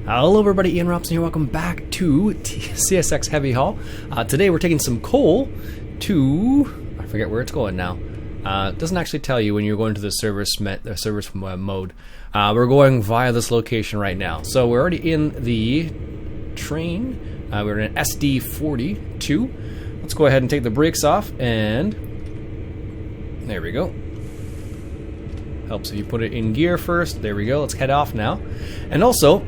Hello everybody, Iain Robson here, welcome back to CSX Heavy Haul. Today we're taking some coal to, I forget where it's going now. It doesn't actually tell you when you're going to the service mode. We're going via this location right now. So we're already in the train. We're in an SD42. Let's go ahead and take the brakes off, and there we go. Helps if you put it in gear first. There we go. Let's head off now. And also,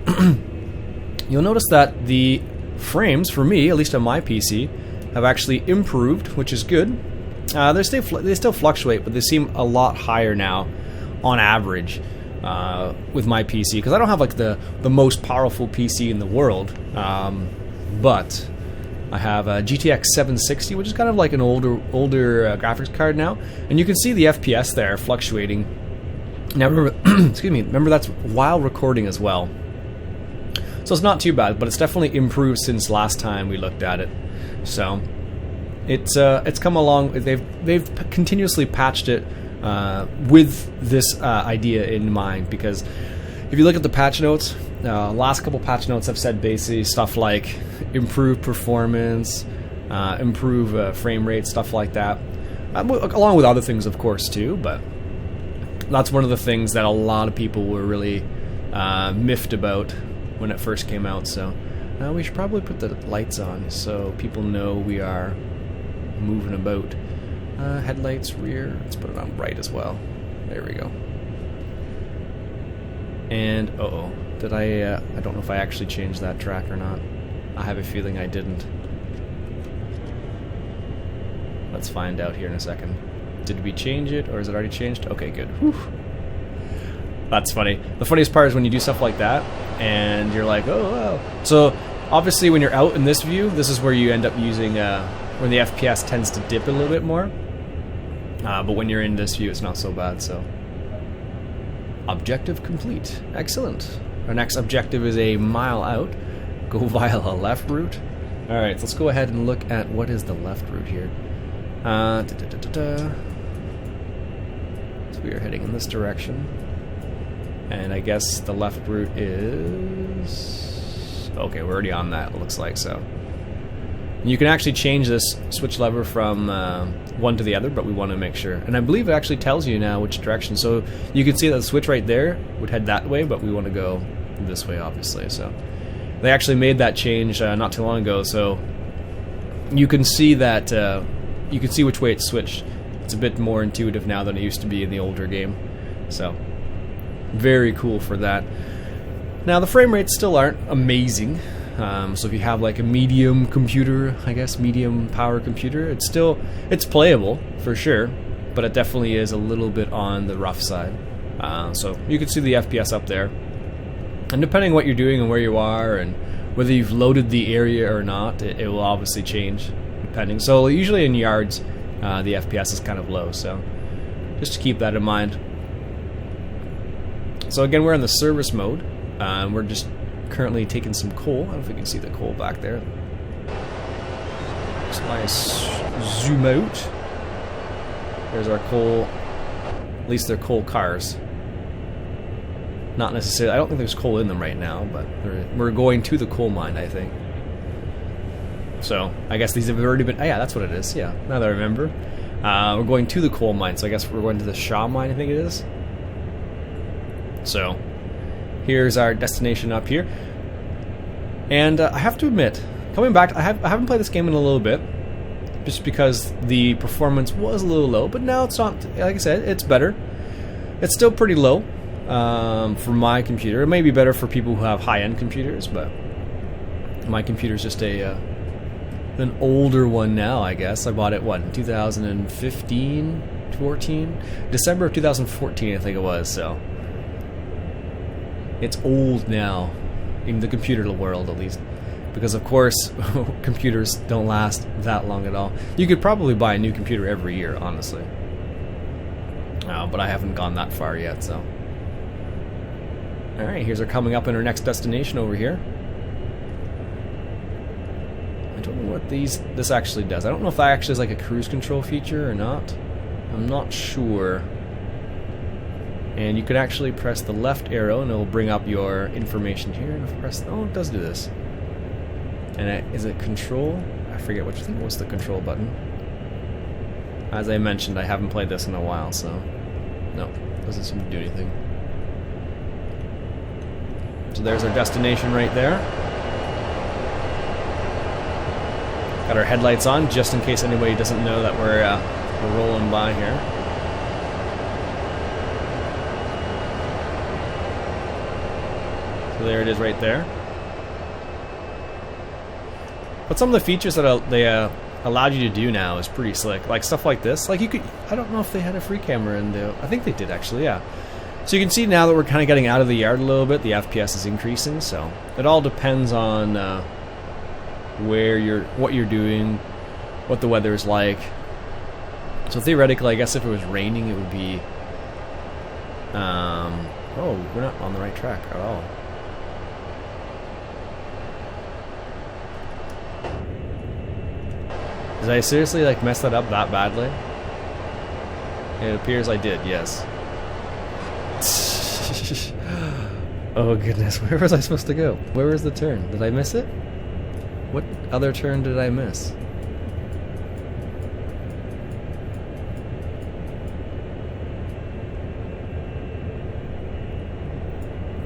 you'll notice that the frames, for me, at least on my PC, have actually improved, which is good. They still fluctuate, but they seem a lot higher now, on average, with my PC. Because I don't have like the most powerful PC in the world, but I have a GTX 760, which is kind of like an older graphics card now, and you can see the FPS there fluctuating. Now remember, excuse me, remember that's while recording as well. So it's not too bad, but it's definitely improved since last time we looked at it. So it's come along. They've continuously patched it with this idea in mind, because if you look at the patch notes, last couple patch notes have said basically stuff like improve performance, improve frame rate, stuff like that, along with other things of course too, but that's one of the things that a lot of people were really miffed about when it first came out. So we should probably put the lights on so people know we are moving about. Headlights, rear, let's put it on bright as well. There we go. And did I don't know if I actually changed that track or not. I have a feeling I didn't. Let's find out here in a second. Did we change it, or is it already changed? Okay, good. Whew. That's funny. The funniest part is when you do stuff like that, and you're like, oh, wow. So, obviously when you're out in this view, this is where you end up using, when the FPS tends to dip a little bit more. But when you're in this view, it's not so bad, so. Objective complete. Excellent. Our next objective is a mile out. Go via a left route. Alright, so let's go ahead and look at what is the left route here. So we are heading in this direction, and I guess the left route is okay. We're already on that, it looks like. So and you can actually change this switch lever from one to the other, but we want to make sure, and I believe it actually tells you now which direction. So you can see that the switch right there would head that way, but we want to go this way obviously. So they actually made that change not too long ago, so you can see that you can see which way it's switched. It's a bit more intuitive now than it used to be in the older game. So, very cool for that. Now, the frame rates still aren't amazing. So if you have like a medium computer, I guess, medium power computer, it's playable, for sure. But it definitely is a little bit on the rough side. So you can see the FPS up there. And depending on what you're doing and where you are, and whether you've loaded the area or not, it will obviously change. Depending. So usually in yards, the FPS is kind of low, so just to keep that in mind. So again, we're in the service mode. We're just currently taking some coal. I don't know if you can see the coal back there. So I zoom out. There's our coal. At least they're coal cars. Not necessarily. I don't think there's coal in them right now, but we're going to the coal mine, I think. So, I guess these have already been... Oh, yeah, that's what it is. Yeah, now that I remember. We're going to the coal mine, so I guess we're going to the Shaw mine, I think it is. So, here's our destination up here. And I have to admit, coming back, I haven't played this game in a little bit, just because the performance was a little low, but now it's not... Like I said, it's better. It's still pretty low for my computer. It may be better for people who have high-end computers, but my computer's just an older one now, I guess. I bought it, what, in 2015, 14? December of 2014, I think it was, so. It's old now, in the computer world at least. Because, of course, computers don't last that long at all. You could probably buy a new computer every year, honestly. But I haven't gone that far yet, so. Alright, here's our coming up in our next destination over here. I don't know what this actually does. I don't know if that actually is like a cruise control feature or not. I'm not sure. And you could actually press the left arrow and it will bring up your information here. And if you press, oh, it does do this. And is it control? I forget which thing was the control button. As I mentioned, I haven't played this in a while, so no, doesn't seem to do anything. So there's our destination right there. Got our headlights on just in case anybody doesn't know that we're rolling by here. So there it is right there. But some of the features that they allowed you to do now is pretty slick. Like stuff like this. Like you could, I don't know if they had a free camera in there. I think they did actually, yeah. So you can see now that we're kind of getting out of the yard a little bit, the FPS is increasing. So it all depends on what you're doing, what the weather is like. So theoretically, I guess if it was raining, it would be. Oh, we're not on the right track at all. Did I seriously like mess that up that badly? It appears I did, yes. Oh goodness, where was I supposed to go? Where was the turn? Did I miss it? What other turn did I miss?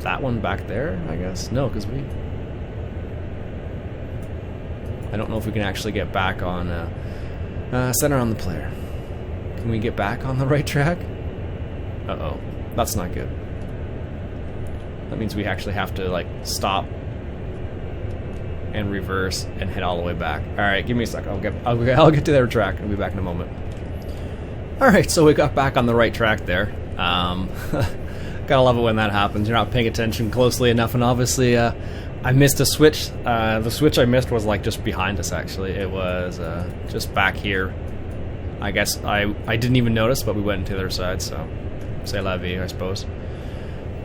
That one back there, I guess? No, because we... I don't know if we can actually get back on center on the player. Can we get back on the right track? Uh-oh. That's not good. That means we actually have to like stop and reverse and head all the way back. Alright, give me a second. I'll get to their track. I'll be back in a moment. Alright, so we got back on the right track there. Gotta love it when that happens. You're not paying attention closely enough, and obviously I missed a switch. The switch I missed was like just behind us actually. It was just back here. I guess I didn't even notice, but we went into the other side, so c'est la vie, I suppose.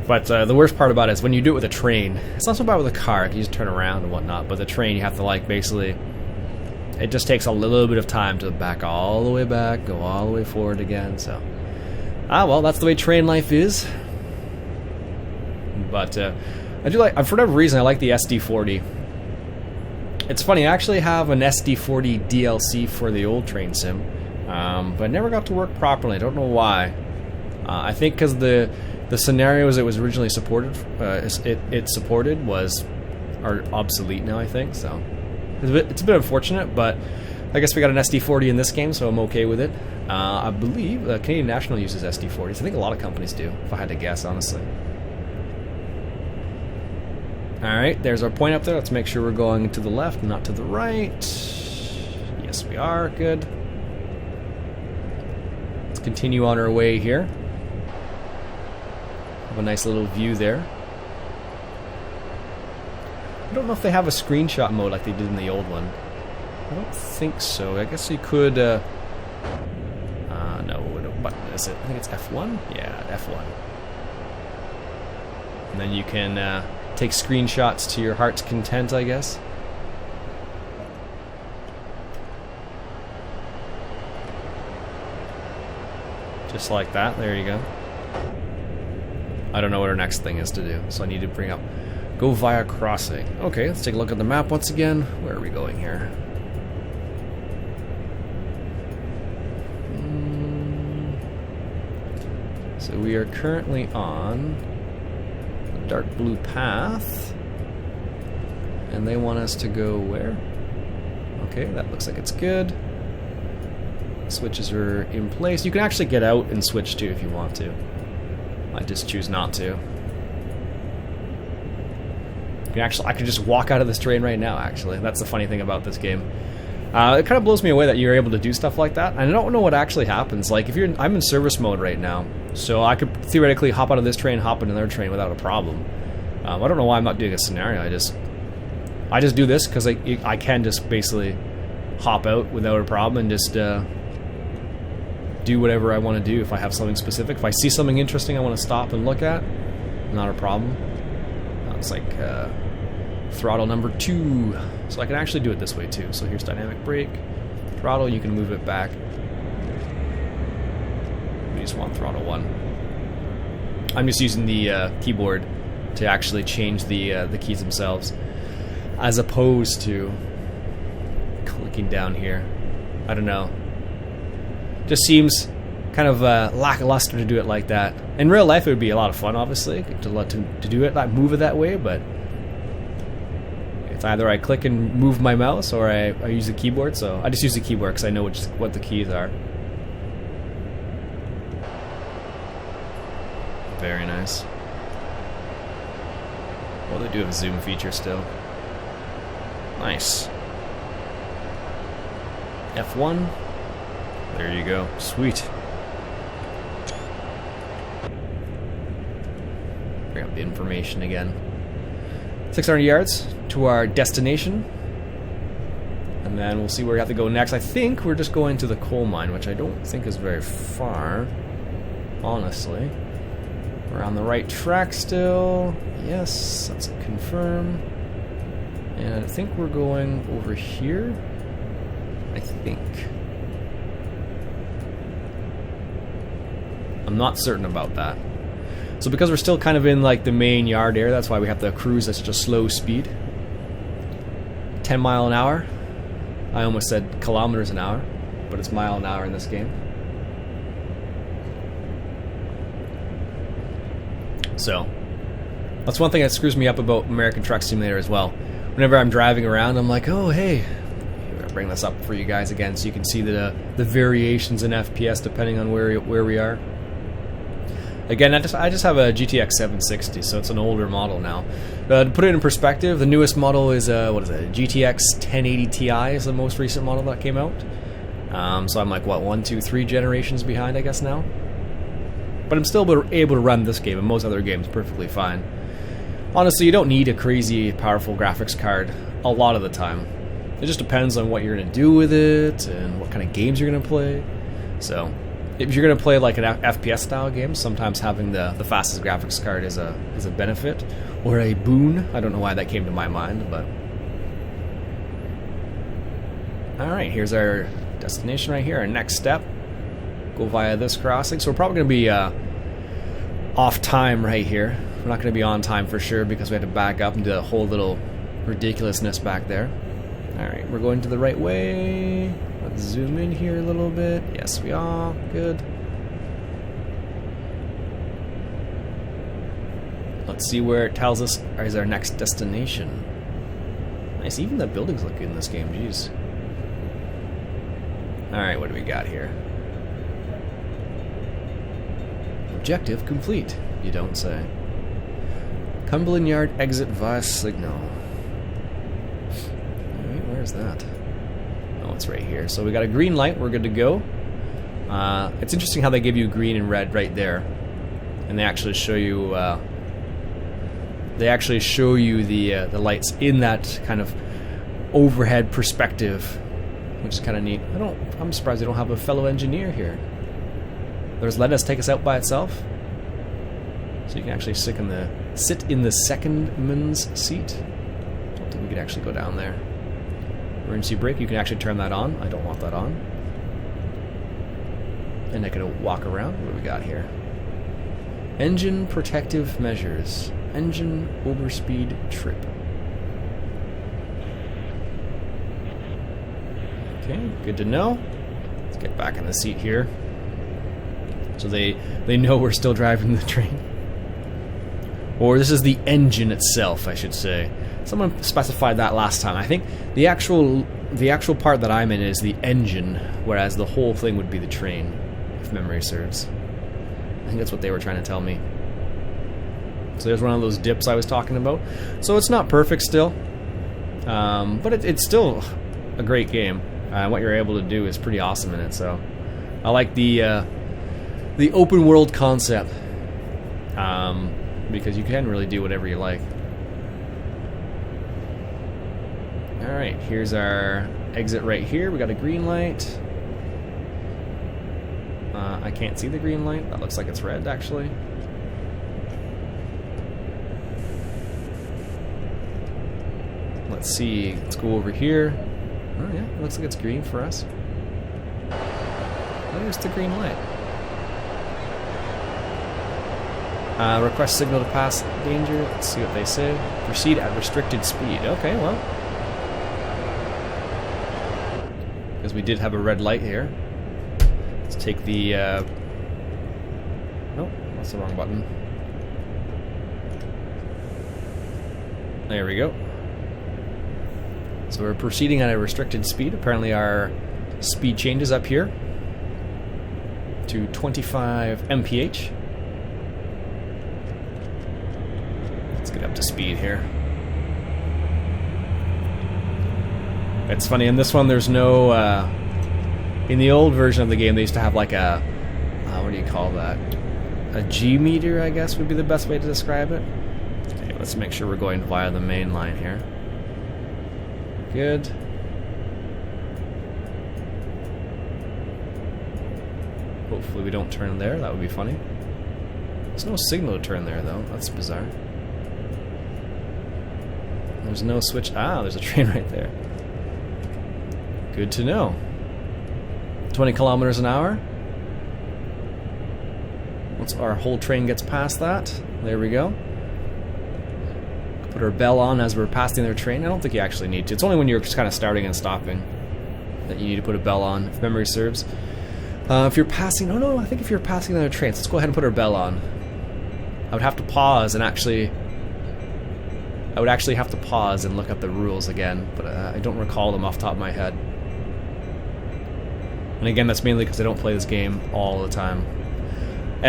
But the worst part about it is when you do it with a train, it's not so bad with a car, you just turn around and whatnot, but the train you have to like basically, it just takes a little bit of time to back all the way back, go all the way forward again, so. Well, that's the way train life is. But I do like, for whatever reason, I like the SD40. It's funny, I actually have an SD40 DLC for the old train sim, but it never got to work properly. I don't know why. I think because the scenarios it was originally supported, it supported are obsolete now, I think, so it's a bit unfortunate, but I guess we got an SD40 in this game, so I'm okay with it. I believe Canadian National uses SD40s. I think a lot of companies do, if I had to guess, honestly. Alright, there's our point up there. Let's make sure we're going to the left, not to the right. Yes, we are. Good. Let's continue on our way here. Have a nice little view there. I don't know if they have a screenshot mode like they did in the old one. I don't think so. I guess you could... no, what button is it? I think it's F1? Yeah, F1. And then you can take screenshots to your heart's content, I guess. Just like that. There you go. I don't know what our next thing is to do, so I need to bring up go via crossing. Okay, let's take a look at the map once again. Where are we going here? So we are currently on a dark blue path, and they want us to go where? Okay, that looks like it's good. Switches are in place. You can actually get out and switch too if you want to. I just choose not to. You can actually, I could just walk out of this train right now, actually. That's the funny thing about this game. It kind of blows me away that you're able to do stuff like that. I don't know what actually happens. Like, if you're, I'm in service mode right now, so I could theoretically hop out of this train, hop into another train without a problem. I don't know why I'm not doing a scenario. I just do this because I can just basically hop out without a problem and just do whatever I want to do. If I have something specific, if I see something interesting I want to stop and look at, not a problem. It's like throttle number 2, so I can actually do it this way too. So here's dynamic brake, throttle, you can move it back. We just want throttle 1. I'm just using the keyboard to actually change the keys themselves, as opposed to clicking down here. I don't know. Just seems kind of lackluster to do it like that. In real life, it would be a lot of fun, obviously, to do it, move it that way. But it's either I click and move my mouse, or I use the keyboard. So I just use the keyboard because I know what the keys are. Very nice. Well, they do have a zoom feature still. Nice. F1. There you go. Sweet. Bring up the information again. 600 yards to our destination. And then we'll see where we have to go next. I think we're just going to the coal mine, which I don't think is very far, honestly. We're on the right track still. Yes, let's confirm. And I think we're going over here. I think. I'm not certain about that. So because we're still kind of in like the main yard area, that's why we have to cruise at such a slow speed. 10 mile an hour. I almost said kilometers an hour, but it's mile an hour in this game. So, that's one thing that screws me up about American Truck Simulator as well. Whenever I'm driving around, I'm like, oh, hey, I'm gonna bring this up for you guys again so you can see the variations in FPS depending on where we are. Again, I just have a GTX 760, so it's an older model now. To put it in perspective, the newest model is what is it? GTX 1080 Ti is the most recent model that came out. So I'm like, what, 1, 2, 3 generations behind, I guess now. But I'm still able to run this game and most other games perfectly fine. Honestly, you don't need a crazy powerful graphics card a lot of the time. It just depends on what you're going to do with it and what kind of games you're going to play. So, if you're going to play like an FPS style game, sometimes having the fastest graphics card is a benefit or a boon. I don't know why that came to my mind, but alright, here's our destination right here, our next step. Go via this crossing. So we're probably going to be off time right here. We're not going to be on time for sure because we had to back up and do a whole little ridiculousness back there. Alright, we're going to the right way. Let's zoom in here a little bit. Yes, we are. Good. Let's see where it tells us is our next destination. Nice, even the buildings look good in this game, jeez. Alright, what do we got here? Objective complete, you don't say. Cumberland Yard exit via signal. Alright, where's that? Oh, it's right here. So we got a green light, we're good to go. It's interesting how they give you green and red right there. And they actually show you the lights in that kind of overhead perspective, which is kind of neat. I'm surprised they don't have a fellow engineer here. They're just letting us take us out by itself, so you can actually sit in the second man's seat. I don't think we could actually go down there. Emergency brake, you can actually turn that on. I don't want that on. And I can walk around. What do we got here? Engine protective measures. Engine overspeed trip. Okay, good to know. Let's get back in the seat here. So they know we're still driving the train. Or this is the engine itself, I should say. Someone specified that last time. I think the actual part that I'm in is the engine, whereas the whole thing would be the train, if memory serves. I think that's what they were trying to tell me. So there's one of those dips I was talking about. So it's not perfect still, but it's still a great game. What you're able to do is pretty awesome in it. So I like the open world concept, because you can really do whatever you like. Alright, here's our exit right here. We got a green light. I can't see the green light. That looks like it's red, actually. Let's see. Let's go over here. Oh yeah, it looks like it's green for us. There's the green light. Request signal to pass danger. Let's see what they say. Proceed at restricted speed. Okay, well. Because we did have a red light here. Let's take the... Nope, that's the wrong button. There we go. So we're proceeding at a restricted speed. Apparently our speed changes up here to 25 mph. Let's get up to speed here. It's funny, in this one there's no... in the old version of the game they used to have like a... what do you call that? A G meter, I guess would be the best way to describe it. Okay, let's make sure we're going via the main line here. Good. Hopefully we don't turn there, that would be funny. There's no signal to turn there though, that's bizarre. There's no switch. Ah, there's a train right there. Good to know. 20 kilometers an hour. Once our whole train gets past that, there we go. Put our bell on as we're passing their train. I don't think you actually need to. It's only when you're just kind of starting and stopping that you need to put a bell on, if memory serves. If you're passing... Oh no, I think if you're passing another train, let's go ahead and put our bell on. I would have to pause and actually... I would actually have to pause and look up the rules again, but I don't recall them off the top of my head. And again, that's mainly because I don't play this game all the time.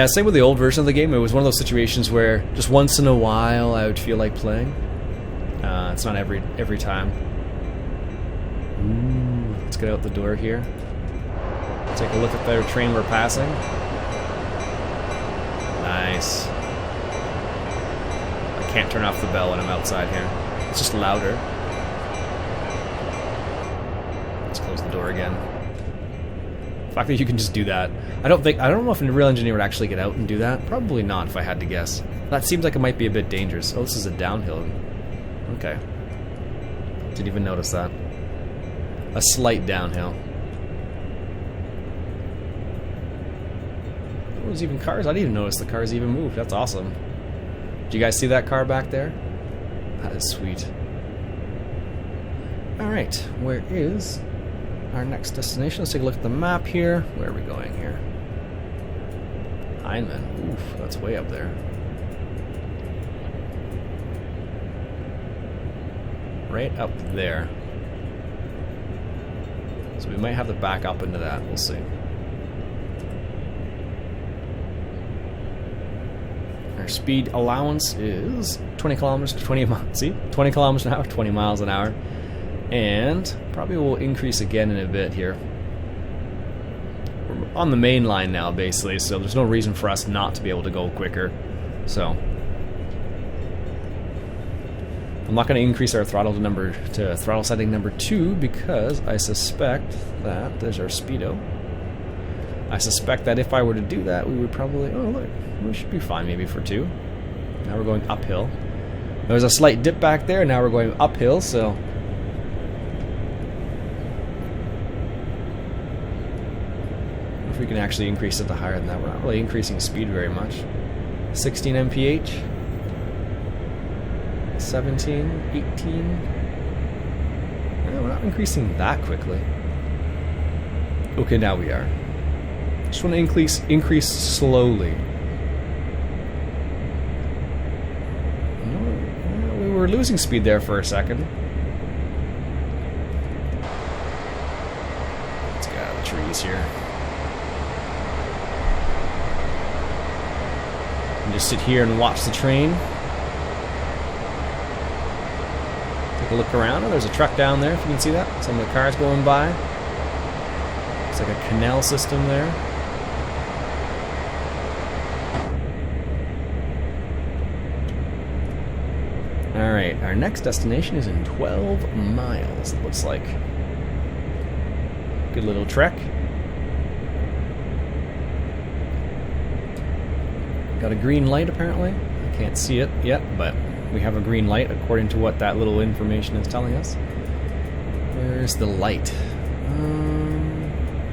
Same with the old version of the game. It was one of those situations where just once in a while I would feel like playing. It's not every time. Ooh, let's get out the door here. Take a look at their train we're passing. Nice. I can't turn off the bell when I'm outside here. It's just louder. Let's close the door again. The fact that you can just do that. I don't know if a real engineer would actually get out and do that. Probably not, if I had to guess. That seems like it might be a bit dangerous. Oh, this is a downhill. Okay. Didn't even notice that. A slight downhill. Oh, there's even cars. I didn't even notice the cars even moved. That's awesome. Do you guys see that car back there? That is sweet. Alright, where is our next destination? Let's take a look at the map here. Where are we going here? Iain. Oof, that's way up there. Right up there. So we might have to back up into that. We'll see. Our speed allowance is 20 kilometers to 20 miles. See? 20 kilometers an hour, 20 miles an hour. And probably will increase again in a bit here. We're on the main line now, basically, so there's no reason for us not to be able to go quicker. So I'm not going to increase our throttle to throttle setting number 2 because I suspect that there's our speedo. I suspect that if I were to do that, we would probably... Oh, look. We should be fine maybe for 2. Now we're going uphill. There's a slight dip back there. Now we're going uphill, so... If we can actually increase it to higher than that. We're not really increasing speed very much. 16 mph. 17, 18. No, we're not increasing that quickly. Okay, now we are. Just want to increase slowly. No, we were losing speed there for a second. Let's get out of the trees here. And just sit here and watch the train. Take a look around. Oh, there's a truck down there, if you can see that. Some of the cars going by. Looks like a canal system there. Alright, our next destination is in 12 miles, it looks like. Good little trek. Got a green light, apparently. I can't see it yet, but we have a green light according to what that little information is telling us. Where's the light?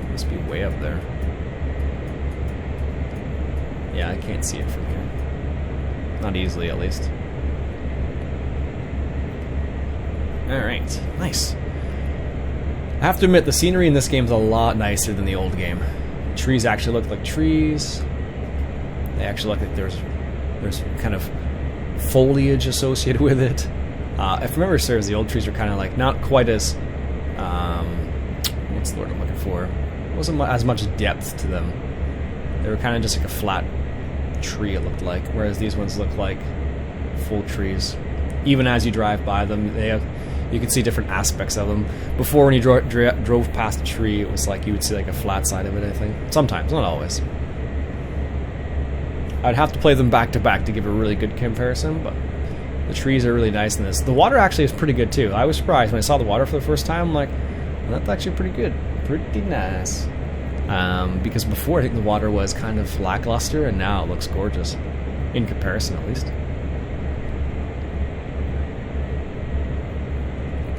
Must be way up there. Yeah, I can't see it from here. Not easily, at least. Alright, nice. I have to admit, the scenery in this game is a lot nicer than the old game. Trees actually look like trees. They actually look like there's kind of foliage associated with it. If memory serves, the old trees are kind of like not quite as what's the word I'm looking for? Wasn't as much depth to them. They were kind of just like a flat tree, it looked like, whereas these ones look like full trees. Even as you drive by them, you can see different aspects of them. Before, when you drove past a tree, it was like you would see like a flat side of it, I think. Sometimes, not always. I'd have to play them back to back to give a really good comparison, but the trees are really nice in this. The water actually is pretty good too. I was surprised when I saw the water for the first time. I'm like, well, that's actually pretty good. Pretty nice. Because before, I think the water was kind of lackluster, and now it looks gorgeous. In comparison, at least.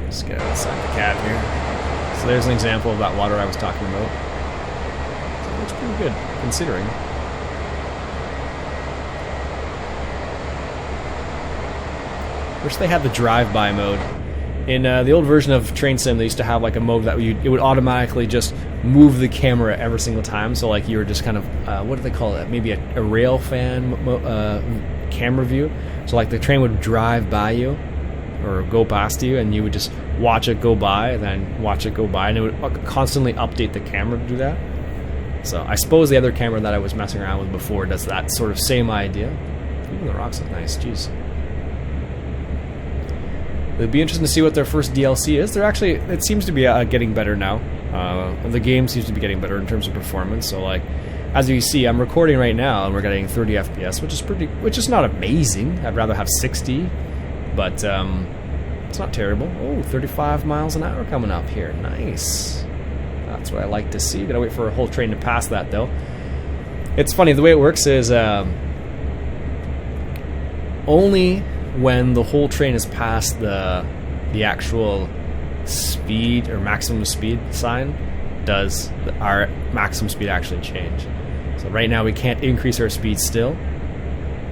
Let's get outside the cab here. So there's an example of that water I was talking about. So it looks pretty good, considering. Wish they had the drive-by mode. In the old version of Train Sim, they used to have like a mode that it would automatically just move the camera every single time. So like you were just kind of, what do they call it? Maybe a rail fan camera view. So like the train would drive by you or go past you, and you would just watch it go by, and then watch it go by, and it would constantly update the camera to do that. So I suppose the other camera that I was messing around with before does that sort of same idea. Even the rocks look nice, jeez. It'd be interesting to see what their first DLC is. They're actually, it seems to be getting better now. The game seems to be getting better in terms of performance. So like, as you see, I'm recording right now, and we're getting 30 FPS, which is not amazing. I'd rather have 60, but it's not terrible. Oh, 35 miles an hour coming up here. Nice. That's what I like to see. Gotta wait for a whole train to pass that though. It's funny, the way it works is only when the whole train is past the actual speed or maximum speed sign does our maximum speed actually change. So right now we can't increase our speed still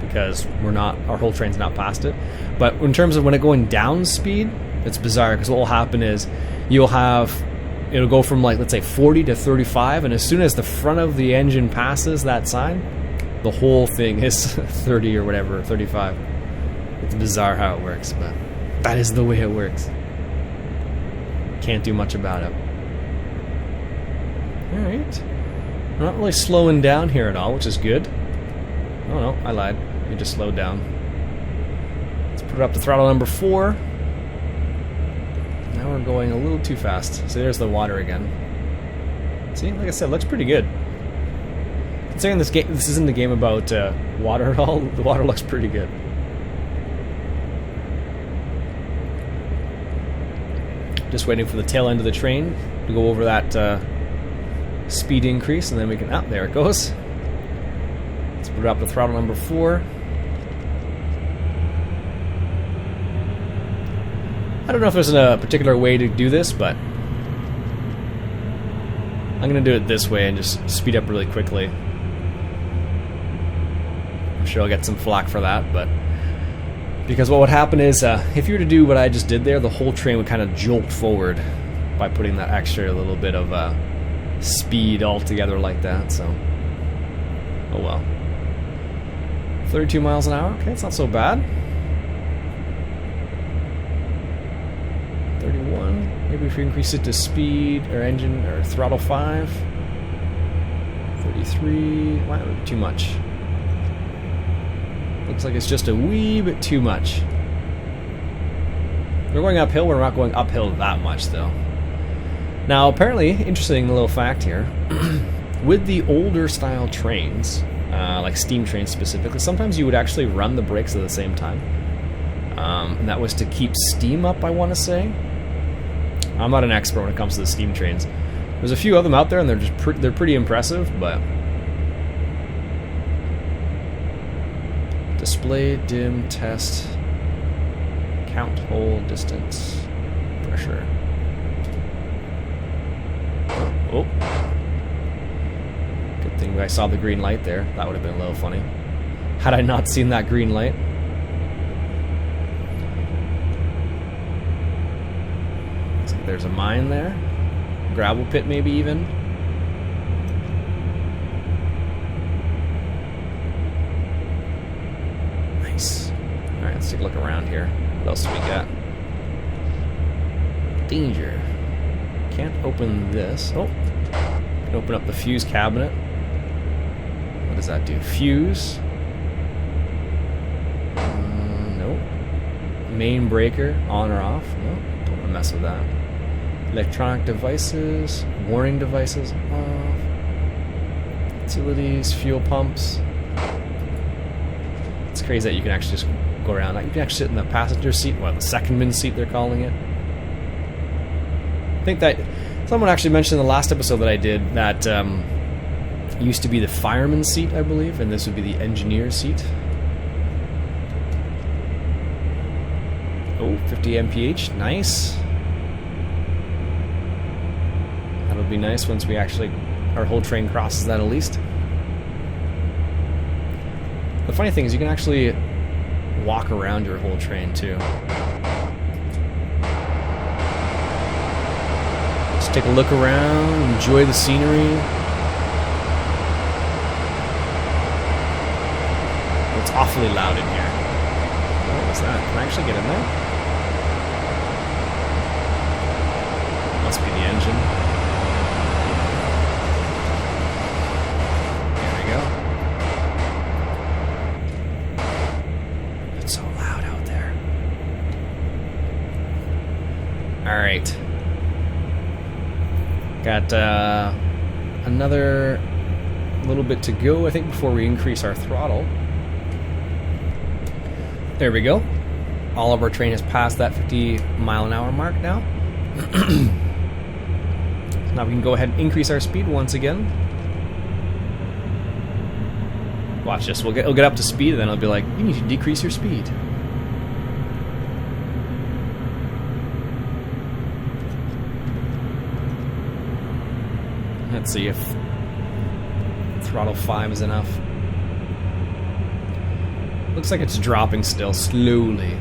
because our whole train's not past it. But in terms of when it's going down speed, it's bizarre, because what will happen is it'll go from like, let's say 40 to 35, and as soon as the front of the engine passes that sign, the whole thing is 30 or whatever, 35. It's bizarre how it works, but that is the way it works. Can't do much about it. Alright. We're not really slowing down here at all, which is good. Oh no, I lied. We just slowed down. Let's put it up to throttle number 4. Now we're going a little too fast. So there's the water again. See, like I said, it looks pretty good. Considering this isn't a game about water at all, the water looks pretty good. Just waiting for the tail end of the train to go over that speed increase, and then we can... Ah, there it goes. Let's put it up to throttle number 4. I don't know if there's a particular way to do this, but I'm going to do it this way and just speed up really quickly. I'm sure I'll get some flack for that, but... Because what would happen is, if you were to do what I just did there, the whole train would kind of jolt forward by putting that extra little bit of speed all together like that, so... Oh well. 32 miles an hour? Okay, it's not so bad. 31. Maybe if we increase it to speed, or engine, or throttle 5. 33. Wow, too much. Looks like it's just a wee bit too much. We're going uphill, we're not going uphill that much though. Now apparently, interesting little fact here, with the older style trains, like steam trains specifically, sometimes you would actually run the brakes at the same time. And that was to keep steam up, I want to say. I'm not an expert when it comes to the steam trains. There's a few of them out there, and they're pretty impressive, but... Display, dim, test, count, hold, distance, pressure. Oh. Good thing I saw the green light there. That would have been a little funny. had I not seen that green light. Looks like there's a mine there. Gravel pit maybe even. Nice. Alright, let's take a look around here. What else do we got? Danger. Can't open this. Oh. Can open up the fuse cabinet. What does that do? Fuse. Nope. Main breaker. On or off. Nope. Don't want to mess with that. Electronic devices. Warning devices. Off. Utilities. Fuel pumps. It's crazy that you can actually just go around. Like, you can actually sit in the passenger seat. Well, the secondman seat they're calling it. I think that someone actually mentioned in the last episode that I did that it used to be the fireman's seat, I believe, and this would be the engineer's seat. Oh, 50 mph, nice. That'll be nice once we actually, our whole train crosses that at least. The funny thing is you can actually walk around your whole train too. Just take a look around, enjoy the scenery. It's awfully loud in here. What was that? Can I actually get in there? Must be the engine. There we go. It's so loud out there. Alright. Got another little bit to go, I think, before we increase our throttle. There we go. All of our train has passed that 50-mile-an-hour mark now. So now we can go ahead and increase our speed once again. Watch this. It'll get up to speed, and then it'll be like, you need to decrease your speed. Let's see if throttle 5 is enough. Looks like it's dropping still, slowly.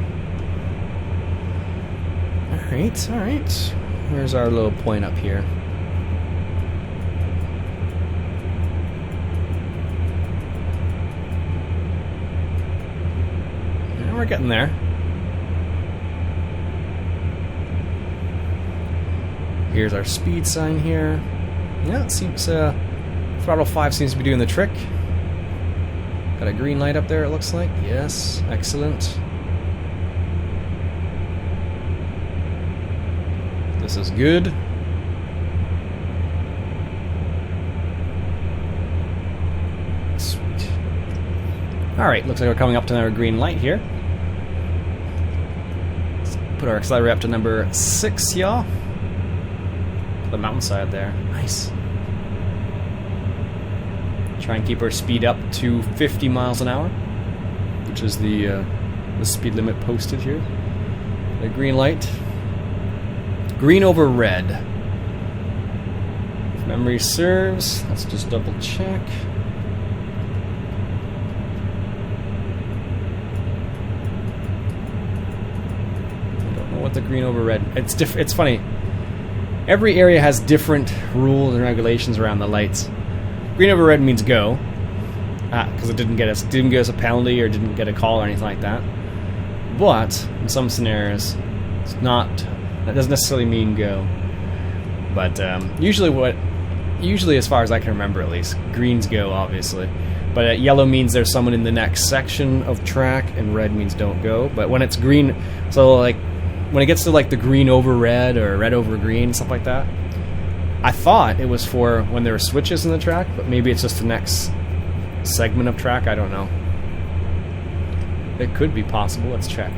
Alright, alright. Where's our little point up here? Yeah, we're getting there. Here's our speed sign here. Yeah, it seems throttle 5 seems to be doing the trick. Got a green light up there, it looks like. Yes, excellent. This is good. Sweet. Alright, looks like we're coming up to another green light here. Let's put our accelerator up to number 6, y'all. The mountainside there. Nice. Try and keep our speed up to 50 miles an hour, which is the speed limit posted here. The green light. Green over red. If memory serves, let's just double check. I don't know what the green over red. It's funny. Every area has different rules and regulations around the lights. Green over red means go, because it didn't give us a penalty or didn't get a call or anything like that. But in some scenarios, it's not. That doesn't necessarily mean go. But usually, as far as I can remember, at least, greens go, obviously. But yellow means there's someone in the next section of track, and red means don't go. But when it's green, so like when it gets to like the green over red or red over green, stuff like that, I thought it was for when there were switches in the track, but maybe it's just the next segment of track. I don't know. It could be possible. Let's check.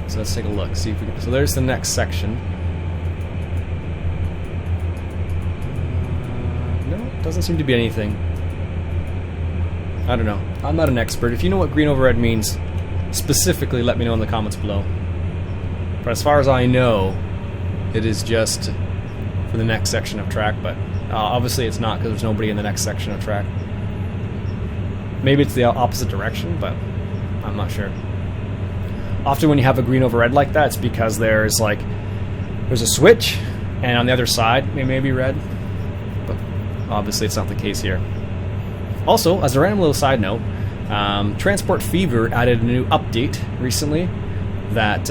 So let's take a look. See if we can. So there's the next section. No, doesn't seem to be anything. I don't know. I'm not an expert. If you know what green over red means, specifically let me know in the comments below. But as far as I know, it is just for the next section of track, but obviously it's not because there's nobody in the next section of track. Maybe it's the opposite direction, but I'm not sure. Often when you have a green over red like that, it's because there's a switch, and on the other side it may be red, but obviously it's not the case here. Also, as a random little side note, Transport Fever added a new update recently that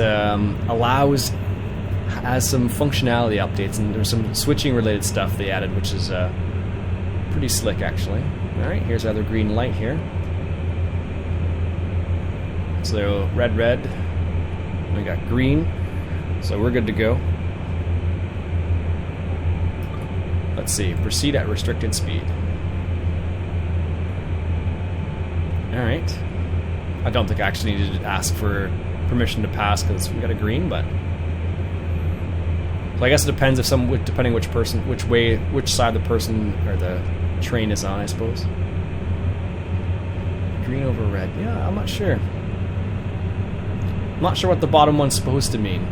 has some functionality updates, and there's some switching related stuff they added, which is pretty slick actually. Alright, here's our other green light here. So red, we got green, so we're good to go. Let's see, proceed at restricted speed. Alright. I don't think I actually needed to ask for permission to pass because we got a green, but so I guess it depends depending which side the person or the train is on, I suppose. Green over red. Yeah, I'm not sure. I'm not sure what the bottom one's supposed to mean.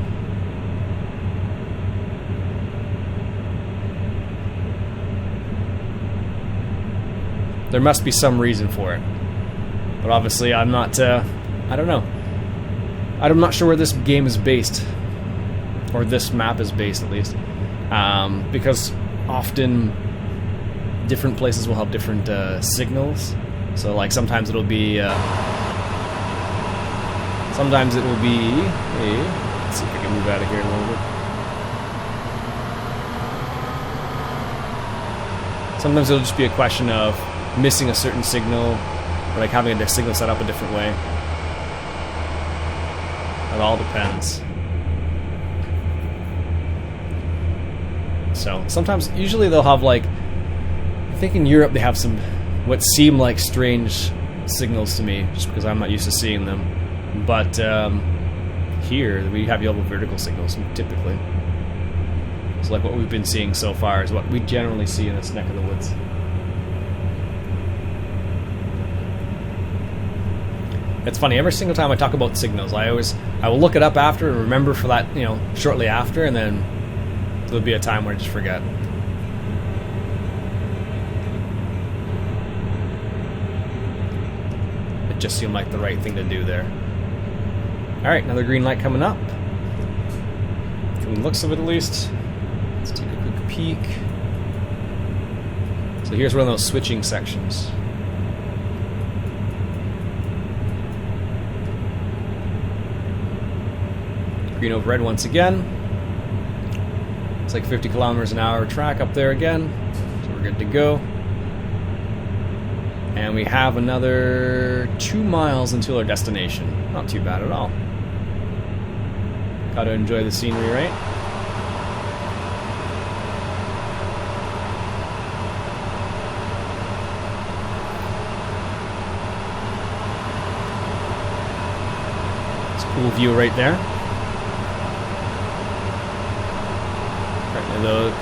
There must be some reason for it. But obviously I'm not, I don't know. I'm not sure where this game is based. Or this map is based, at least. Because often different places will have different signals. So like sometimes it'll be... sometimes it will be... Hey, let's see if I can move out of here a little bit. Sometimes it'll just be a question of missing a certain signal, or like having a signal set up a different way. It all depends. So sometimes, usually they'll have like, I think in Europe they have some what seem like strange signals to me, just because I'm not used to seeing them. But here we have yellow vertical signals typically. So like what we've been seeing so far is what we generally see in this neck of the woods. It's funny, every single time I talk about signals, I will look it up after and remember for that, shortly after, and then there'll be a time where I just forget. It just seemed like the right thing to do there. Alright, another green light coming up. From the looks of it at least. Let's take a quick peek. So here's one of those switching sections. Green over red once again. It's like 50 kilometers an hour track up there again. So we're good to go. And we have another 2 miles until our destination. Not too bad at all. Gotta enjoy the scenery, right? It's a cool view right there. Though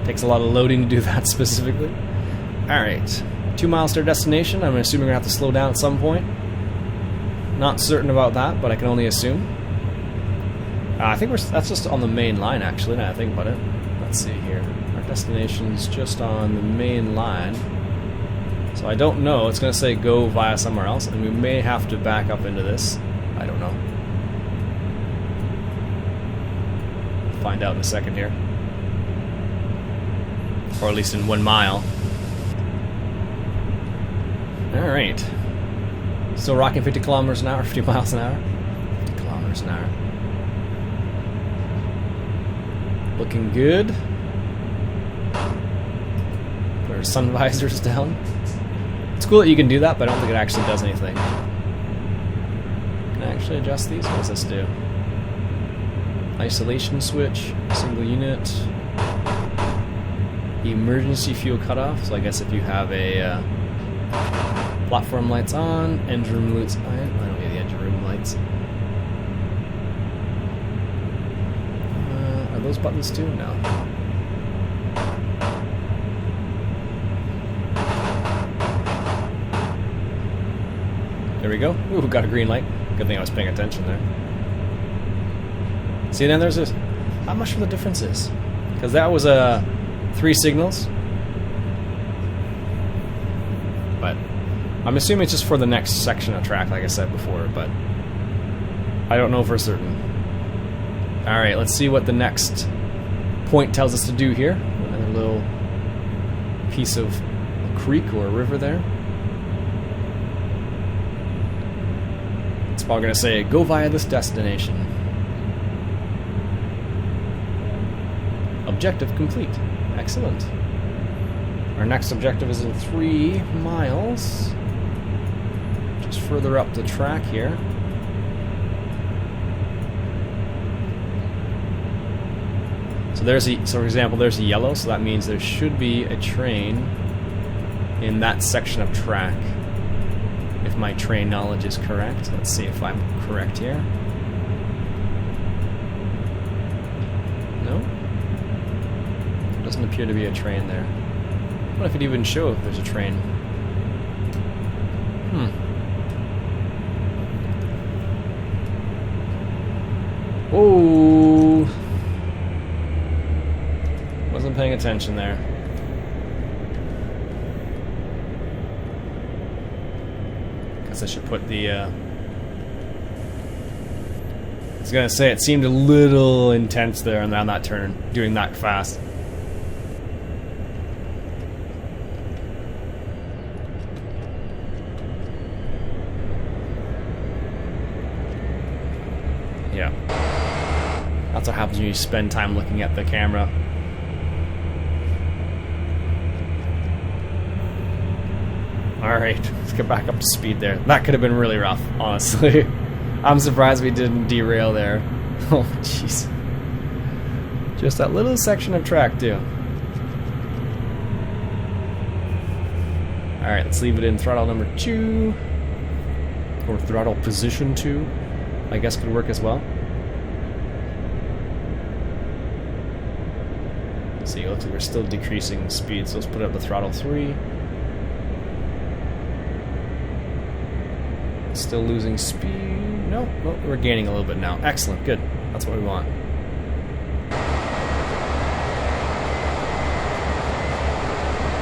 takes a lot of loading to do that specifically. Alright, 2 miles to our destination. I'm assuming we're going to have to slow down at some point. Not certain about that, but I can only assume. I think that's just on the main line, actually, now I think about it. Let's see here. Our destination's just on the main line. So I don't know. It's going to say go via somewhere else, and we may have to back up into this. I don't know. Find out in a second here, or at least in 1 mile. Alright, still rocking 50 kilometers an hour, 50 miles an hour, 50 kilometers an hour. Looking good. Put our sun visors down. It's cool that you can do that, but I don't think it actually does anything. Can I actually adjust these? What does this do? Isolation switch, single unit, emergency fuel cutoff. So I guess if you have a platform lights on, engine room lights on. I don't need the engine room lights. Are those buttons too? No. There we go. Ooh, got a green light. Good thing I was paying attention there. See, then there's this. I'm not sure the difference is, because that was 3 signals. I'm assuming it's just for the next section of track, like I said before, but I don't know for certain. Alright, let's see what the next point tells us to do here. Another little piece of a creek or a river there. It's probably going to say, go via this destination. Objective complete. Excellent. Our next objective is in 3 miles. Just further up the track here. So for example, there's a yellow, so that means there should be a train in that section of track. If my train knowledge is correct. Let's see if I'm correct here. No? There doesn't appear to be a train there. What if it even shows if there's a train? Oh, wasn't paying attention there. Guess I should put the I was gonna say it seemed a little intense there on that turn, doing that fast. Yeah. That's what happens when you spend time looking at the camera. Alright, let's get back up to speed there. That could have been really rough, honestly. I'm surprised we didn't derail there. Oh, jeez. Just that little section of track, too. Alright, let's leave it in throttle number 2. Or throttle position 2. I guess could work as well. See, it looks like we're still decreasing speed, so let's put up the throttle 3. Still losing speed. Nope, well, we're gaining a little bit now. Excellent, good. That's what we want.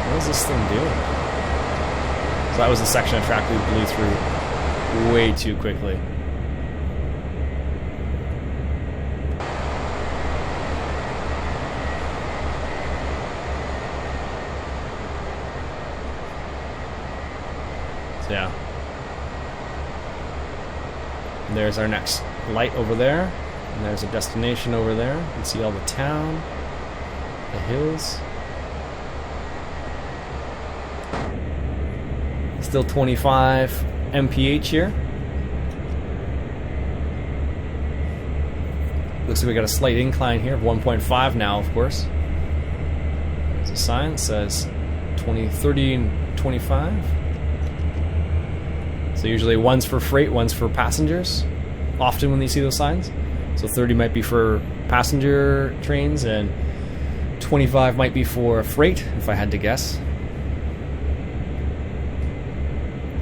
What is this thing doing? So that was the section of track we blew through way too quickly. So yeah. And there's our next light over there. And there's a destination over there. You can see all the town, the hills. Still 25 mph here. Looks like we got a slight incline here of 1.5 now, of course. There's a sign that says 20, 30, and 25. So usually one's for freight, one's for passengers. Often when you see those signs. So 30 might be for passenger trains and 25 might be for freight, if I had to guess.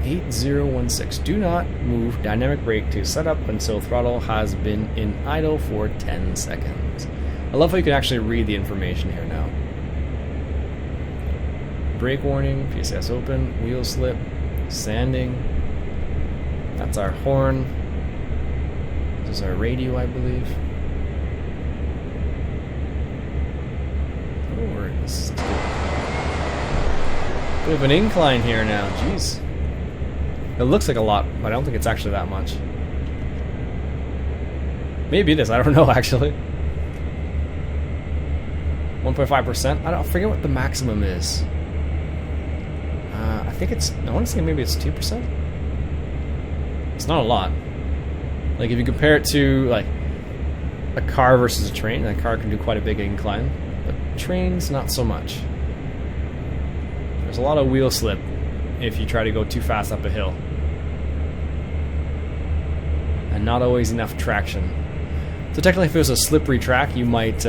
8016. Do not move dynamic brake to set up until throttle has been in idle for 10 seconds. I love how you can actually read the information here now. Brake warning, PSS open, wheel slip, sanding. That's our horn. This is our radio, I believe. Oh, this is good. Bit of an incline here now, jeez. It looks like a lot, but I don't think it's actually that much. Maybe it is, I don't know actually. 1.5%? I forget what the maximum is. I think it's, I want to say maybe it's 2%. It's not a lot. Like if you compare it to like a car versus a train, a car can do quite a big incline, but trains not so much. There's a lot of wheel slip if you try to go too fast up a hill. And not always enough traction. So technically if it was a slippery track, you might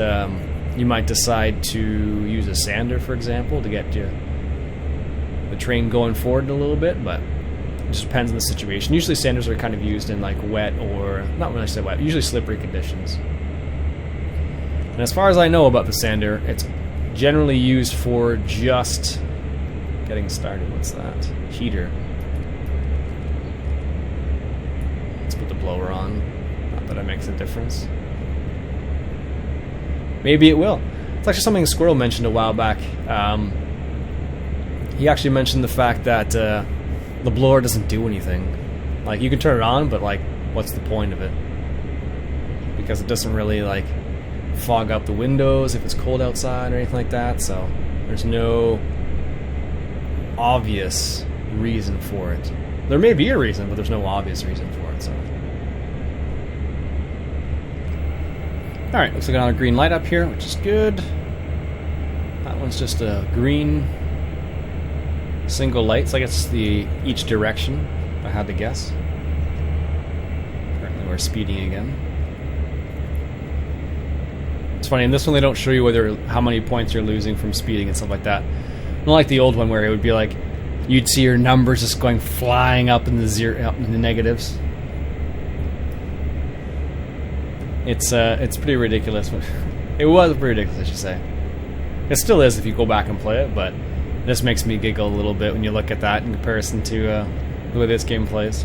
decide to use a sander, for example, to get the train going forward a little bit, but it just depends on the situation. Usually sanders are kind of used in like wet or, not really say wet, usually slippery conditions. And as far as I know about the sander, it's generally used for just getting started. What's that? Heater. Let's put the blower on. Not that it makes a difference. Maybe it will. It's actually something Squirrel mentioned a while back. He actually mentioned the fact that the blower doesn't do anything. Like, you can turn it on, but like, what's the point of it? Because it doesn't really like fog up the windows if it's cold outside or anything like that, so there's no obvious reason for it. There may be a reason, but there's no obvious reason for it, so. Alright, looks like another green light up here, which is good. That one's just a green single light, so I guess each direction, if I had to guess. Apparently we're speeding again. It's funny, in this one they don't show you how many points you're losing from speeding and stuff like that. Not like the old one where it would be like, you'd see your numbers just going flying up in the negatives. It's pretty ridiculous. It was pretty ridiculous, I should say. It still is if you go back and play it, but this makes me giggle a little bit when you look at that in comparison to the way this game plays.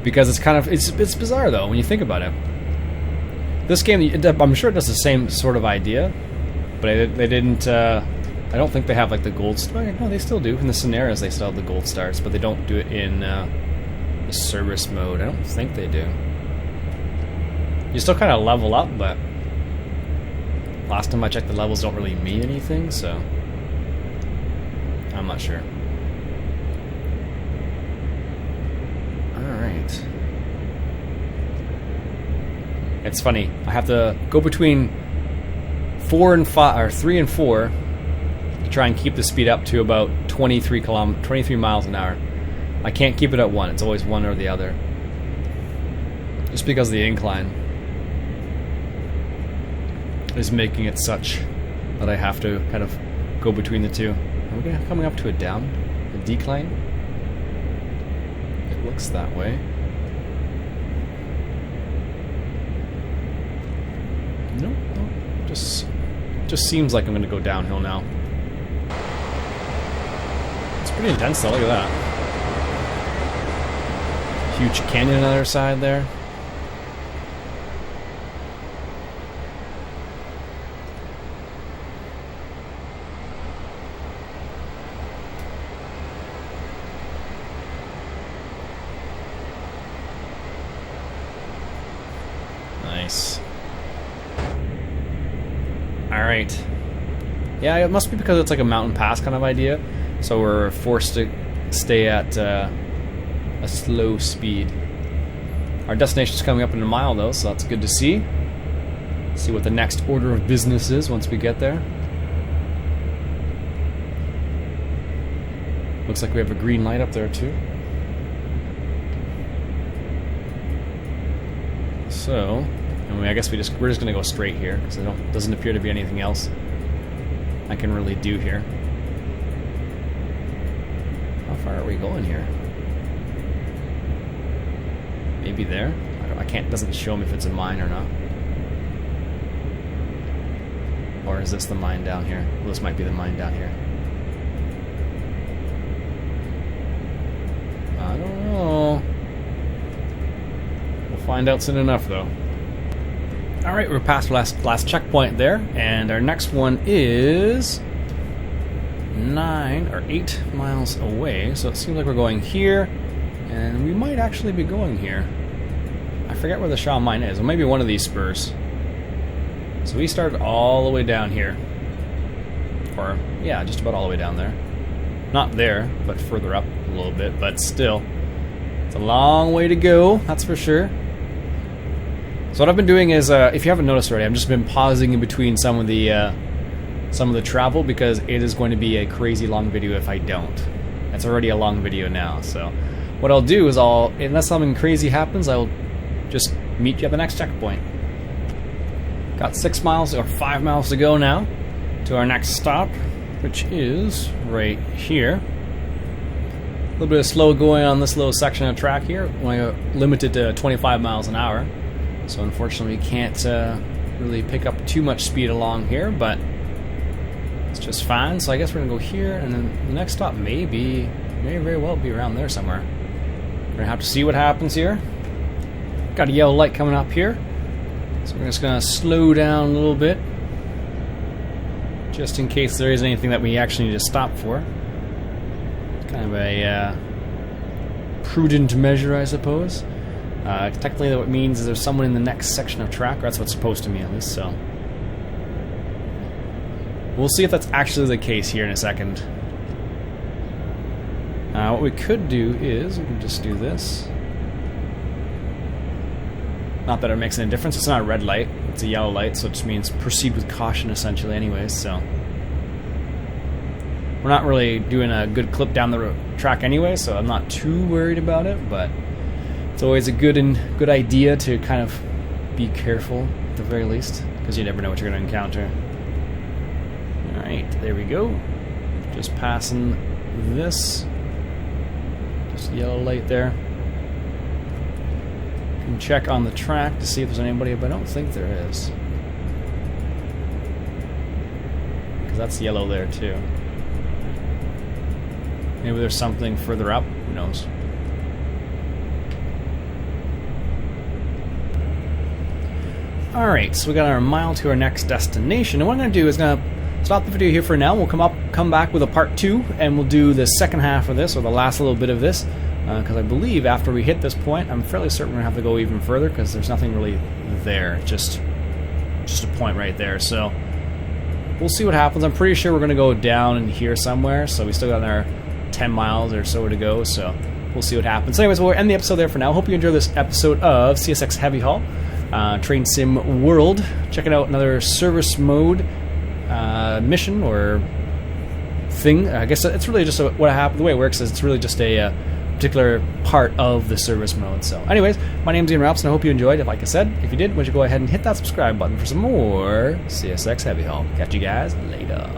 Because it's bizarre though when you think about it. This game, I'm sure it does the same sort of idea, but they didn't. I don't think they have like the gold star. No, they still do. In the scenarios, they still have the gold stars, but they don't do it in the service mode. I don't think they do. You still kind of level up, but last time I checked, the levels don't really mean anything, so I'm not sure. Alright. It's funny. I have to go between 4 and 5, or 3 and 4, to try and keep the speed up to about 23 miles an hour. I can't keep it at 1. It's always one or the other. Just because of the incline is making it such that I have to kind of go between the two. Are we coming up to a decline? It looks that way. Nope. Just seems like I'm going to go downhill now. It's pretty intense though, look at that. Huge canyon on the other side there. Nice. Alright. Yeah, it must be because it's like a mountain pass kind of idea. So we're forced to stay at a slow speed. Our destination's coming up in a mile though, so that's good to see. See what the next order of business is once we get there. Looks like we have a green light up there too. So, I guess we're just gonna go straight here because doesn't appear to be anything else I can really do here. How far are we going here? Maybe there? I can't. Doesn't show me if it's a mine or not. Or is this the mine down here? Well, this might be the mine down here. I don't know. We'll find out soon enough, though. Alright, we're past last checkpoint there, and our next one is 9 or 8 miles away, so it seems like we're going here, and we might actually be going here. I forget where the Shaw mine is, or maybe one of these spurs. So we started all the way down here. Or, yeah, just about all the way down there. Not there, but further up a little bit, but still. It's a long way to go, that's for sure. So what I've been doing is, if you haven't noticed already, I've just been pausing in between some of the travel because it is going to be a crazy long video if I don't. It's already a long video now, so what I'll do is unless something crazy happens, I'll just meet you at the next checkpoint. Got 6 miles or 5 miles to go now to our next stop, which is right here. A little bit of slow going on this little section of track here. Only limited to 25 miles an hour. So unfortunately we can't really pick up too much speed along here, but it's just fine. So I guess we're gonna go here, and then the next stop may very well be around there somewhere. gonna have to see what happens here. Got a yellow light coming up here, so we're just gonna slow down a little bit, just in case there is anything that we actually need to stop for. Kind of a prudent measure, I suppose. Technically, what it means is there's someone in the next section of track, or that's what's supposed to mean at least. So we'll see if that's actually the case here in a second. What we could do is we can just do this. Not that it makes any difference. It's not a red light; it's a yellow light, so it just means proceed with caution, essentially. Anyways, so we're not really doing a good clip down the track anyway, so I'm not too worried about it. But it's always a good idea to kind of be careful at the very least, because you never know what you're going to encounter. All right, there we go. Just passing this. Just yellow light there. Can check on the track to see if there's anybody, but I don't think there is, because that's yellow there too. Maybe there's something further up. Who knows? Alright, so we got our mile to our next destination. And what I'm going to do is going to stop the video here for now. We'll come back with a part 2, and we'll do the second half of this, or the last little bit of this. Because I believe after we hit this point, I'm fairly certain we're going to have to go even further, because there's nothing really there. Just a point right there. So we'll see what happens. I'm pretty sure we're going to go down in here somewhere. So we still got our 10 miles or so to go. So we'll see what happens. So anyways, we'll end the episode there for now. Hope you enjoyed this episode of CSX Heavy Haul. Train Sim World. Checking out another service mode mission or thing. I guess it's really just the way it works is it's really just a particular part of the service mode. So anyways, my name's Iain Robson. I hope you enjoyed it. Like I said, if you did, why don't you go ahead and hit that subscribe button for some more CSX Heavy Haul. Catch you guys later.